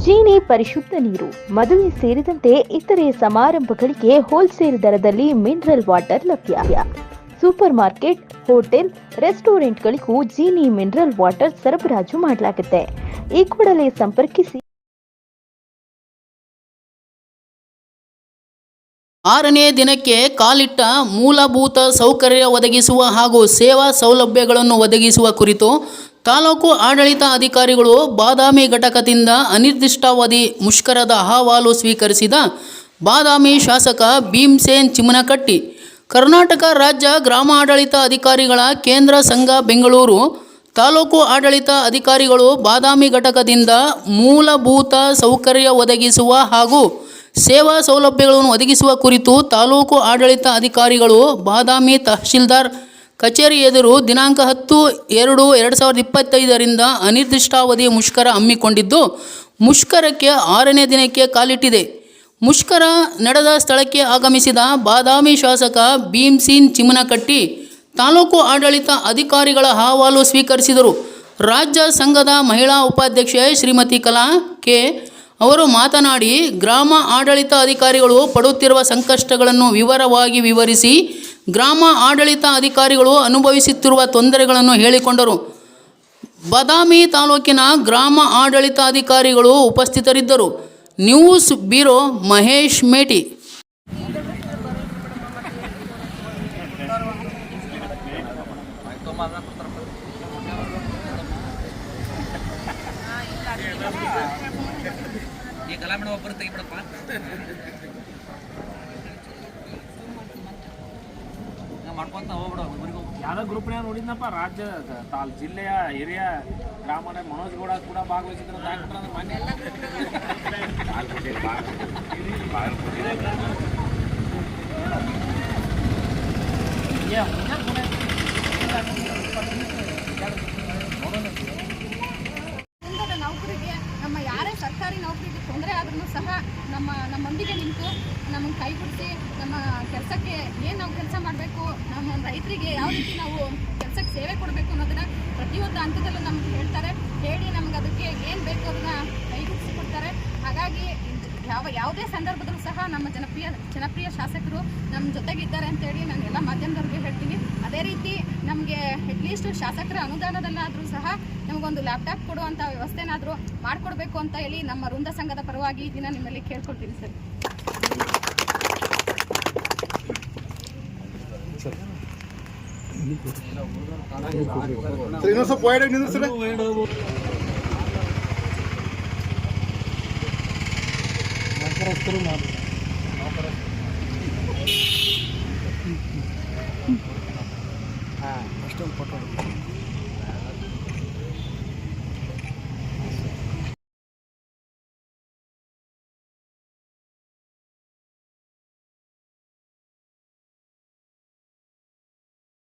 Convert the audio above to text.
ಜೀನಿ ಪರಿಶುದ್ಧ ನೀರು, ಮದುವೆ ಸೇರಿದಂತೆ ಇತರೆ ಸಮಾರಂಭಗಳಿಗೆ ಹೋಲ್ಸೇಲ್ ದರದಲ್ಲಿ ಮಿನರಲ್ ವಾಟರ್ ಲಭ್ಯ. ಸೂಪರ್ ಮಾರ್ಕೆಟ್, ಹೋಟೆಲ್, ರೆಸ್ಟೋರೆಂಟ್ಗಳಿಗೂ ಜೀನಿ ಮಿನರಲ್ ವಾಟರ್ ಸರಬರಾಜು ಮಾಡಲಾಗುತ್ತೆ. ಈ ಕೂಡಲೇ ಸಂಪರ್ಕಿಸಿ. 6ನೇ ದಿನಕ್ಕೆ ಕಾಲಿಟ್ಟ ಮೂಲಭೂತ ಸೌಕರ್ಯ ಒದಗಿಸುವ ಹಾಗೂ ಸೇವಾ ಸೌಲಭ್ಯಗಳನ್ನು ಒದಗಿಸುವ ಕುರಿತು ತಾಲೂಕು ಆಡಳಿತ ಅಧಿಕಾರಿಗಳು ಬಾದಾಮಿ ಘಟಕದಿಂದ ಅನಿರ್ದಿಷ್ಟಾವಧಿ ಮುಷ್ಕರದ ಅಹವಾಲು ಸ್ವೀಕರಿಸಿದ ಬಾದಾಮಿ ಶಾಸಕ ಭೀಮಸೇನ್ ಚಿಮ್ಮನಕಟ್ಟಿ. ಕರ್ನಾಟಕ ರಾಜ್ಯ ಗ್ರಾಮ ಆಡಳಿತ ಅಧಿಕಾರಿಗಳ ಕೇಂದ್ರ ಸಂಘ ಬೆಂಗಳೂರು ತಾಲೂಕು ಆಡಳಿತ ಅಧಿಕಾರಿಗಳು ಬಾದಾಮಿ ಘಟಕದಿಂದ ಮೂಲಭೂತ ಸೌಕರ್ಯ ಒದಗಿಸುವ ಹಾಗೂ ಸೇವಾ ಸೌಲಭ್ಯಗಳನ್ನು ಒದಗಿಸುವ ಕುರಿತು ತಾಲೂಕು ಆಡಳಿತ ಅಧಿಕಾರಿಗಳು ಬಾದಾಮಿ ತಹಶೀಲ್ದಾರ್ ಕಚೇರಿ ಎದುರು ದಿನಾಂಕ 10/2/2025 ಅನಿರ್ದಿಷ್ಟಾವಧಿ ಮುಷ್ಕರ ಹಮ್ಮಿಕೊಂಡಿದ್ದು, ಮುಷ್ಕರಕ್ಕೆ 6ನೇ ದಿನಕ್ಕೆ ಕಾಲಿಟ್ಟಿದೆ. ಮುಷ್ಕರ ನಡೆದ ಸ್ಥಳಕ್ಕೆ ಆಗಮಿಸಿದ ಬಾದಾಮಿ ಶಾಸಕ ಭೀಮಸೇನ್ ಚಿಮ್ಮನಕಟ್ಟಿ ತಾಲೂಕು ಆಡಳಿತ ಅಧಿಕಾರಿಗಳ ಅಹವಾಲು ಸ್ವೀಕರಿಸಿದರು. ರಾಜ್ಯ ಸಂಘದ ಮಹಿಳಾ ಉಪಾಧ್ಯಕ್ಷೆ ಶ್ರೀಮತಿ ಕಲಾ ಕೆ ಅವರು ಮಾತನಾಡಿ, ಗ್ರಾಮ ಆಡಳಿತ ಅಧಿಕಾರಿಗಳು ಪಡುತ್ತಿರುವ ಸಂಕಷ್ಟಗಳನ್ನು ವಿವರವಾಗಿ ವಿವರಿಸಿ ಗ್ರಾಮ ಆಡಳಿತ ಅಧಿಕಾರಿಗಳು ಅನುಭವಿಸುತ್ತಿರುವ ತೊಂದರೆಗಳನ್ನು ಹೇಳಿಕೊಂಡರು. ಬಾದಾಮಿ ತಾಲೂಕಿನ ಗ್ರಾಮ ಆಡಳಿತ ಅಧಿಕಾರಿಗಳು ಉಪಸ್ಥಿತರಿದ್ದರು. ನ್ಯೂಸ್ ಬ್ಯೂರೋ ಮಹೇಶ್ ಮೇಟಿ. ಯಾವ್ದೋ ಗ್ರೂಪ್ನಾಗ ನೋಡಿದ್ನಪ್ಪ, ರಾಜ್ಯ ಜಿಲ್ಲೆಯ ಹಿರಿಯ ಗ್ರಾಮ ಮನೋಜ್ ಗೌಡ ಕೂಡ ಭಾಗವಹಿಸಿದ್ರು. ನೌಕರಿಗೆ ನಮ್ಮ ಯಾರೇ ಸರ್ಕಾರಿ ನೌಕರಿಗೆ ತೊಂದರೆ ಆದ್ರೂ ಸಹ ನಮ್ಮೊಂದಿಗೆ ನಿಂತು ನಮಗೆ ಕೈ ಬಿಡಿಸಿ ನಮ್ಮ ಕೆಲಸಕ್ಕೆ ಏನು ನಾವು ಕೆಲಸ ಮಾಡಬೇಕು, ನಮ್ಮ ರೈತರಿಗೆ ಯಾವ ರೀತಿ ನಾವು ಕೆಲಸಕ್ಕೆ ಸೇವೆ ಕೊಡಬೇಕು ಅನ್ನೋದನ್ನ ಪ್ರತಿಯೊಂದು ಹಂತದಲ್ಲೂ ನಮ್ಗೆ ಹೇಳ್ತಾರೆ. ಹೇಳಿ ನಮ್ಗೆ ಅದಕ್ಕೆ ಏನು ಬೇಕು ಅದನ್ನ ಕೈಗೂಡಿಸಿ ಕೊಡ್ತಾರೆ. ಹಾಗಾಗಿ ಯಾವುದೇ ಸಂದರ್ಭದಲ್ಲೂ ಸಹ ನಮ್ಮ ಜನಪ್ರಿಯ ಶಾಸಕರು ನಮ್ಮ ಜೊತೆಗಿದ್ದಾರೆ ಅಂತೇಳಿ ನಾನು ಎಲ್ಲ ಮಾಧ್ಯಮದವ್ರಿಗೆ ಹೇಳ್ತೀನಿ. ಅದೇ ರೀತಿ ನಮಗೆ ಅಟ್ಲೀಸ್ಟ್ ಶಾಸಕರ ಅನುದಾನದಲ್ಲಾದರೂ ಸಹ ನಮಗೊಂದು ಲ್ಯಾಪ್ಟಾಪ್ ಕೊಡುವಂಥ ವ್ಯವಸ್ಥೆನಾದರೂ ಮಾಡಿಕೊಡ್ಬೇಕು ಅಂತ ಹೇಳಿ ನಮ್ಮ ವೃಂದ ಸಂಘದ ಪರವಾಗಿ ಈ ದಿನ ನಿಮ್ಮಲ್ಲಿ ಕೇಳ್ಕೊಳ್ತೀನಿ ಸರ್. ಅಷ್ಟೊಂದು ಫೋಟೋ